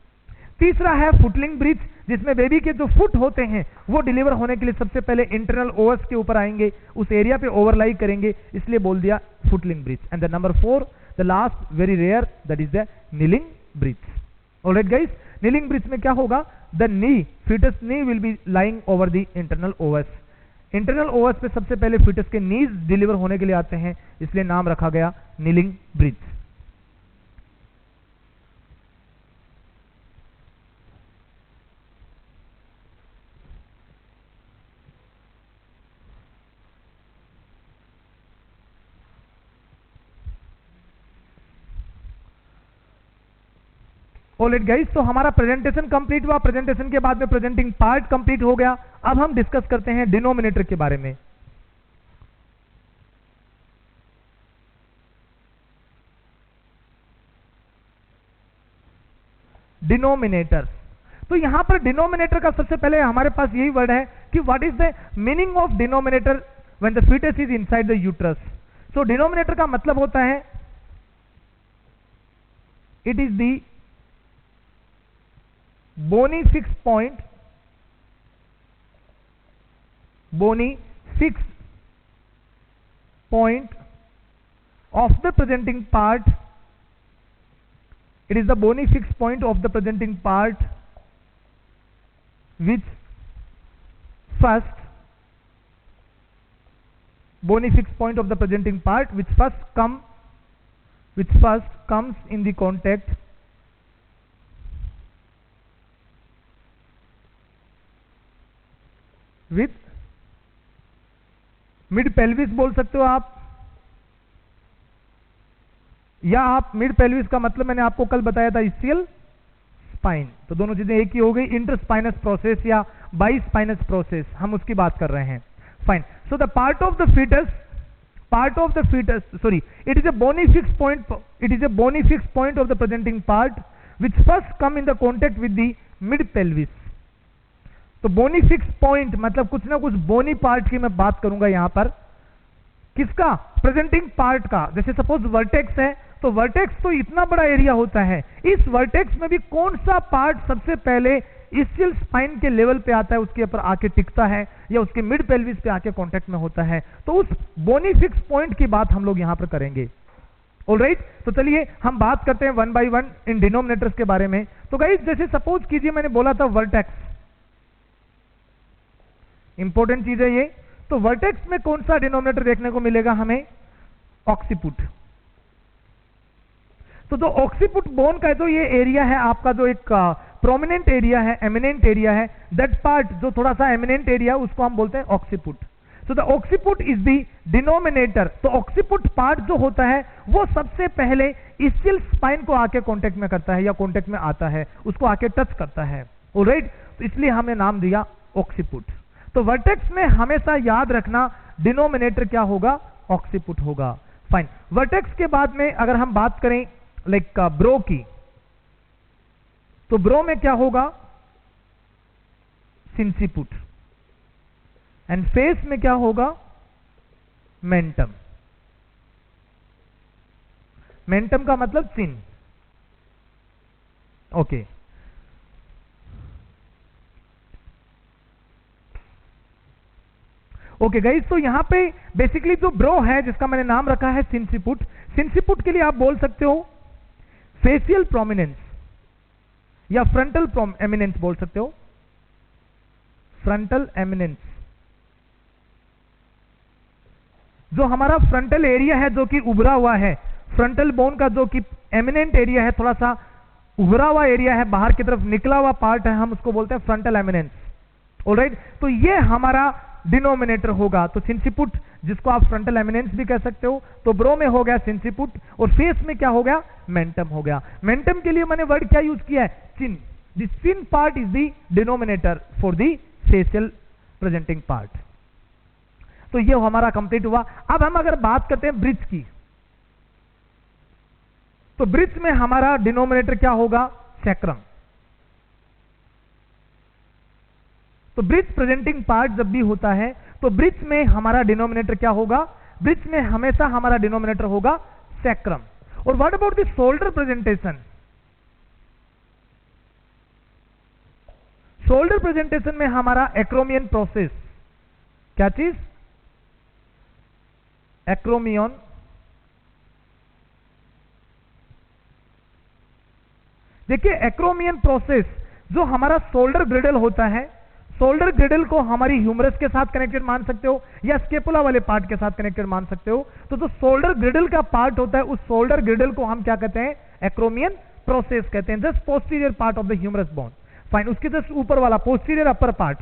तीसरा है फुटलिंग ब्रिज, जिसमें बेबी के जो फुट होते हैं वो डिलीवर होने के लिए सबसे पहले इंटरनल ओवस के ऊपर आएंगे, उस एरिया पे ओवरलाई करेंगे, इसलिए बोल दिया footling breech. And the number 4, the last very rare, that is the kneeling breech. Alright guys, kneeling breech में क्या होगा, the knee, fetus knee will be lying over the internal os. Internal os पे सबसे पहले foetus के नीज deliver होने के लिए आते हैं, इसलिए नाम रखा गया नीलिंग ब्रिज। ऑलराइट गाइस, तो हमारा प्रेजेंटेशन कंप्लीट हुआ। प्रेजेंटेशन के बाद में प्रेजेंटिंग पार्ट कंप्लीट हो गया। अब हम डिस्कस करते हैं डिनोमिनेटर के बारे में। डिनोमिनेटर, तो यहां पर डिनोमिनेटर का सबसे पहले हमारे पास यही वर्ड है कि what is the meaning of denominator when the fetus is inside the uterus. So denominator का मतलब होता है it is the bony fix point, bony fix point of the presenting part. It is the bony fixed point of the presenting part which first bony fixed point of the presenting part which first comes in the contact with mid pelvis बोल सकते हो आप, या आप mid pelvis का मतलब मैंने आपको कल बताया था इस्कियल स्पाइन, तो दोनों चीजें एक ही हो गई। इंटरस्पाइनस प्रोसेस या बाइस्पाइनस प्रोसेस हम उसकी बात कर रहे हैं। Fine. So the part of the fetus sorry it is a bony fixed point of the presenting part which first come in the contact with the mid pelvis। तो बोनी फिक्स पॉइंट मतलब कुछ ना कुछ बोनी पार्ट की मैं बात करूंगा यहां पर, किसका? प्रेजेंटिंग पार्ट का। जैसे सपोज वर्टेक्स है, तो वर्टेक्स तो इतना बड़ा एरिया होता है, इस वर्टेक्स में भी कौन सा पार्ट सबसे पहले इस्कियल स्पाइन के लेवल पे आता है, उसके ऊपर आके टिकता है या उसके मिड पेल्विस पे आके कांटेक्ट में होता है, तो उस बोनी फिक्स पॉइंट की बात हम लोग यहां पर करेंगे। ऑलराइट, तो चलिए हम बात करते हैं one by one in denominators के बारे में। तो गाइस जैसे सपोज कीजिए मैंने बोला था वर्टेक्स, इंपॉर्टेंट चीज है ये। तो वर्टेक्स में कौन सा डिनोमिनेटर देखने को मिलेगा हमें? ऑक्सीपुट। तो जो ऑक्सीपुट बोन का जो ये एरिया है आपका, जो एक प्रोमिनेंट एरिया है, एमिनेंट एरिया है, दैट पार्ट जो थोड़ा सा एमिनेंट एरिया उसको हम बोलते हैं occiput. So the occiput is the denominator. तो ऑक्सीपुट पार्ट जो होता है वो सबसे पहले इस्कियल स्पाइन को आके कांटेक्ट में करता है या कांटेक्ट में आता है, उसको आके टच करता है। ऑलराइट, तो इसलिए हमने नाम दिया ऑक्सीपुट। तो वर्टेक्स में हमेशा याद रखना डिनोमिनेटर क्या होगा? ऑक्सीपुट होगा। फाइन। वर्टेक्स के बाद में अगर हम बात करें लाइक ब्रो की, तो ब्रो में क्या होगा? सिंसिपुट। एंड फेस में क्या होगा? मेंटम। मेंटम का मतलब चिन। ओके, ओके गाइस, तो यहां पे बेसिकली जो ब्रो है जिसका मैंने नाम रखा है सिंसिपुट, सिंसिपुट के लिए आप बोल सकते हो फेशियल प्रोमिनेंस या फ्रंटल एमिनेंस बोल सकते हो। फ्रंटल एमिनेंस, जो हमारा फ्रंटल एरिया है जो कि उभरा हुआ है, फ्रंटल बोन का जो कि एमिनेंट एरिया है, थोड़ा सा उभरा हुआ एरिया है, बाहर की तरफ निकला हुआ पार्ट है, हम उसको बोलते हैं फ्रंटल एमिनेंस। ऑलराइट, तो ये हमारा डिनोमिनेटर होगा। तो सिंसिपुट जिसको आप फ्रंटल एमिनेंस भी कह सकते हो, तो ब्रो में हो गया सिंसिपुट, और फेस में क्या हो गया? मेंटम हो गया। मेंटम के लिए मैंने वर्ड क्या यूज किया है? Chin. The chin part is the denominator for the facial presenting part. तो ये हमारा कंप्लीट हुआ। अब हम अगर बात करते हैं ब्रिज की, तो ब्रिज में हमारा डिनोमिनेटर क्या होगा? सैक्रम। तो ब्रिज प्रेजेंटिंग पार्ट जब भी होता है तो ब्रिज में हमारा डिनोमिनेटर क्या होगा? ब्रिज में हमेशा हमारा डिनोमिनेटर होगा सैक्रम। और what about the shoulder presentation? Shoulder presentation में हमारा एक्रोमियन प्रोसेस, क्या चीज? एक्रोमियन। देखिए एक्रोमियन प्रोसेस जो हमारा शोल्डर ग्रिडल होता है, शोल्डर ग्रिडल को हमारी ह्यूमरस के साथ कनेक्टेड मान सकते हो या स्केपुला वाले पार्ट के साथ कनेक्टेड मान सकते हो। तो जो शोल्डर ग्रिडल का पार्ट होता है उस शोल्डर ग्रिडल को हम क्या कहते हैं? एक्रोमियन प्रोसेस कहते हैं। Just posterior part of the humerus bone. Fine, उसके जस्ट ऊपर वाला posterior upper part,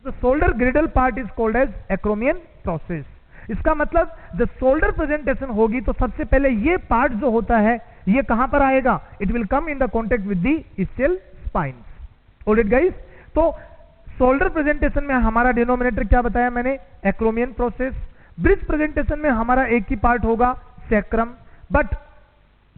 the shoulder girdle part is called as acromion process. इसका मतलब जब शोल्डर प्रेजेंटेशन होगी तो सबसे पहले ये पार्ट जो होता है ये कहां पर आएगा? It will come in the contact with the ischial spine. Alright guys, तो शोल्डर प्रेजेंटेशन में हमारा डिनोमिनेटर क्या बताया मैंने? Acromion process. ब्रिज प्रेजेंटेशन में हमारा एक ही पार्ट होगा sacrum, but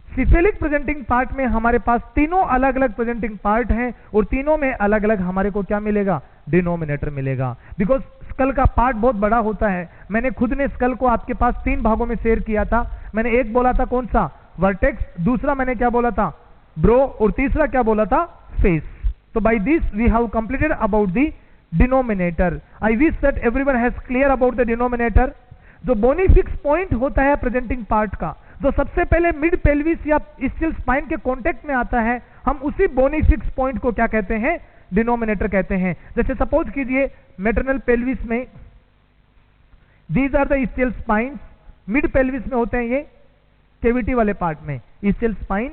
cephalic presenting part में हमारे पास तीनों अलग अलग प्रेजेंटिंग पार्ट हैं और तीनों में अलग अलग हमारे को क्या मिलेगा, डिनोमिनेटर मिलेगा। बिकॉज स्कल का पार्ट बहुत बड़ा होता है। मैंने खुद ने स्कल को आपके पास 3 भागों में शेयर किया था। मैंने एक बोला था कौन सा, वर्टेक्स, दूसरा मैंने क्या बोला था, ब्रो, और तीसरा क्या बोला था, फेस। तो by this we have completed about the denominator. I wish that everyone has clear about the denominator. जो बोनी फिक्स पॉइंट होता है प्रेजेंटिंग पार्ट का, जो सबसे पहले मिड पेल्विस या स्टिल स्पाइन के कांटेक्ट में आता है, हम उसी बोनी फिक्स पॉइंट को क्या कहते हैं, डिनोमिनेटर कहते हैं। जैसे सपोज कीजिए मैटरनल पेल्विस में these are the still spines, mid pelvis में होते हैं ये कैविटी वाले पार्ट में स्टिल स्पाइन,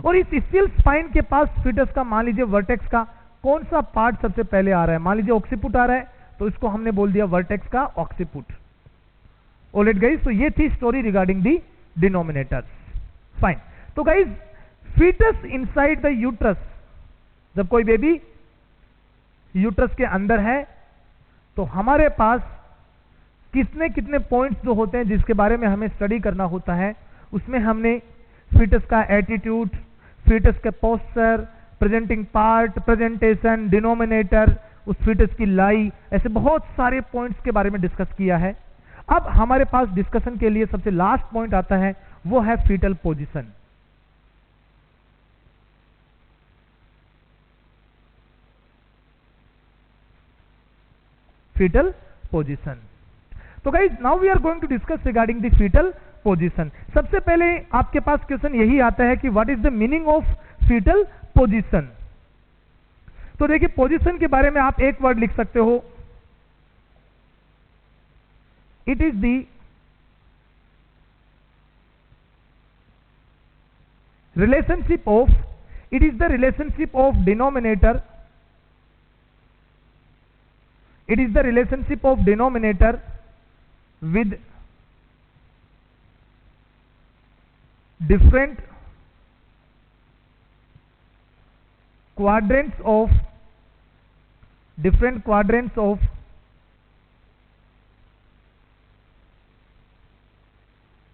और इस स्टिल स्पाइन के पास फीटस का मान लीजिए वर्टेक्स का कौन सा पार्ट सबसे पहले आ रहा है, मान लीजिए ऑक्सीपुट आ रहा है, तो इसको हमने बोल दिया वर्टेक्स का ऑक्सीपुट। ऑलराइट गाइस, तो ये थी story regarding the denominators. Fine. तो guys, fetus inside the uterus, जब कोई बेबी यूट्रस के अंदर है तो हमारे पास कितने पॉइंट्स जो होते हैं जिसके बारे में हमें स्टडी करना होता है। उसमें हमने फीटस का एटीट्यूड, फीटस का posture, presenting part, presentation, denominator, उस फीटस की लाई, ऐसे बहुत सारे पॉइंट्स के बारे में डिस्कस किया है। अब हमारे पास डिस्कशन के लिए सबसे लास्ट पॉइंट आता है, वो है फीटल पोजीशन। Fetal position. तो guys, now we are going to discuss regarding the fetal position. सबसे पहले आपके पास क्वेश्चन यही आता है कि what is the meaning of fetal position. तो देखिए, पोजीशन के बारे में आप एक वर्ड लिख सकते हो, it is the relationship of, it is the relationship of denominator, it is the relationship of denominator with different quadrants of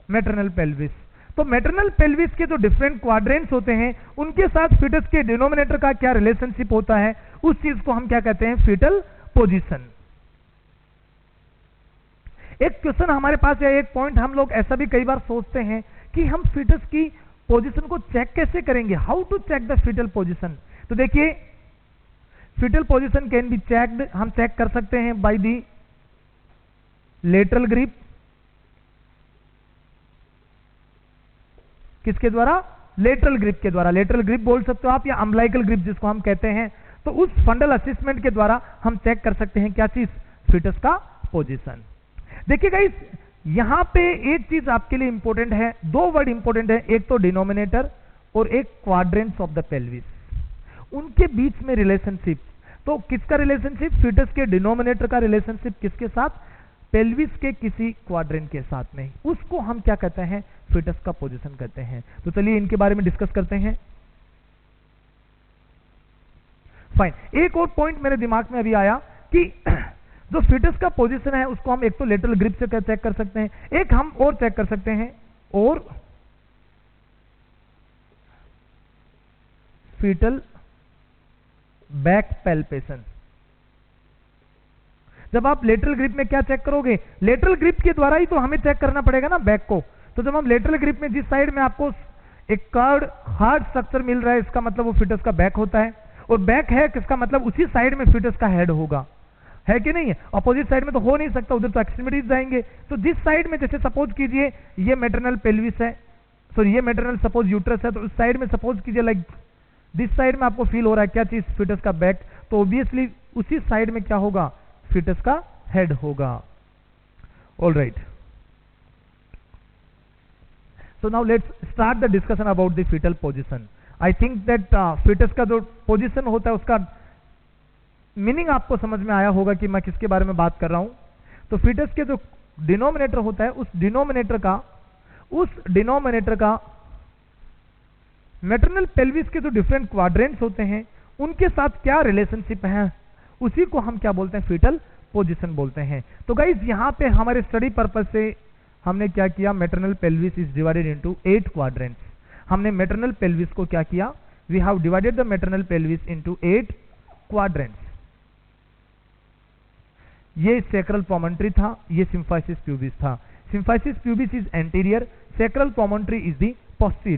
maternal pelvis। तो मैटरनल पेल्विस के जो डिफरेंट क्वाड्रेंट्स होते हैं उनके साथ फीटस के डिनोमिनेटर का क्या रिलेशनशिप होता है, उस चीज को हम क्या कहते हैं, फीटल पोजीशन। एक क्वेश्चन हमारे पास या एक पॉइंट हम लोग ऐसा भी कई बार सोचते हैं कि हम फीटस की पोजीशन को चेक कैसे करेंगे, how to check the fetal position. तो देखिए, fetal position can be checked, हम चेक कर सकते हैं बाय दी लेटरल ग्रिप। किसके द्वारा, लेटरल ग्रिप के द्वारा। लेटरल ग्रिप बोल सकते हो आप, या अम्बलाइकल ग्रिप जिसको हम कहते हैं। तो उस फंडल असेसमेंट के द्वारा हम चेक कर सकते हैं क्या चीज, फीटस का पोजीशन। देखिए गाइस, यहां पे एक चीज आपके लिए इंपॉर्टेंट है, 2 वर्ड इंपॉर्टेंट है, एक तो डिनोमिनेटर और एक क्वाड्रेंट्स ऑफ द पेल्विस, उनके बीच में रिलेशनशिप। तो किसका रिलेशनशिप, फीटस के डिनोमिनेटर का रिलेशनशिप किसके साथ, पेल्विस के किसी क्वाड्रेंट के साथ में, उसको हम क्या कहते हैं, फीटस का पोजीशन कहते हैं। तो चलिए इनके बारे में डिस्कस करते हैं। फाइन। एक और पॉइंट मेरे दिमाग में अभी आया कि जो फीटस का पोजीशन है उसको हम एक तो लेटरल ग्रिप से चेक कर सकते हैं, एक हम और चेक कर सकते हैं, और फीटल बैक पैल्पेशन। जब आप लेटरल ग्रिप में क्या चेक करोगे, लेटरल ग्रिप के द्वारा ही तो हमें चेक करना पड़ेगा ना बैक को। तो जब हम लेटरल ग्रिप में जिस साइड में आपको एक कर्व्ड हार्ड स्ट्रक्चर मिल रहा है, इसका मतलब वो फीटस का बैक होता है, और बैक है किसका मतलब उसी साइड में फीटस का हेड होगा, है कि नहीं है। अपोजिट साइड में तो हो नहीं सकता, उधर तो एक्सट्रीमिटीज जाएंगे। तो जिस साइड में, जैसे सपोज कीजिए ये मैटरनल पेल्विस है, सॉरी ये मैटरनल सपोज यूट्रस है, तो उस साइड में सपोज कीजिए लाइक दिस साइड में आपको फील हो रहा है क्या चीज, फीटस का बैक, तो ऑब्वियसली उसी साइड में क्या होगा, फीटस का हेड होगा। All right, so now let's start the discussion about the fetal position. I think that fetus का जो पोजीशन होता है उसका मीनिंग आपको समझ में आया होगा कि मैं किसके बारे में बात कर रहा हूं। तो फीटस के जो डिनोमिनेटर होता है, उस डिनोमिनेटर का मैटरनल पेल्विस के जो डिफरेंट क्वाड्रेंट्स होते हैं उनके साथ क्या रिलेशनशिप है, उसी को हम क्या बोलते हैं, फीटल पोजीशन बोलते हैं। तो गाइस, यहां पे हमारे स्टडी पर्पज से हमने क्या किया, maternal pelvis is divided into 8 quadrants. हमने मेटरनल पेल्विस को क्या किया, we have divided the maternal pelvis into 8 quadrants. ये सैक्रल प्रोमोन्ट्री था, ये सिम्फाइसिस प्यूबिस था। Symphysis pubis is anterior, sacral promontory is the posterior.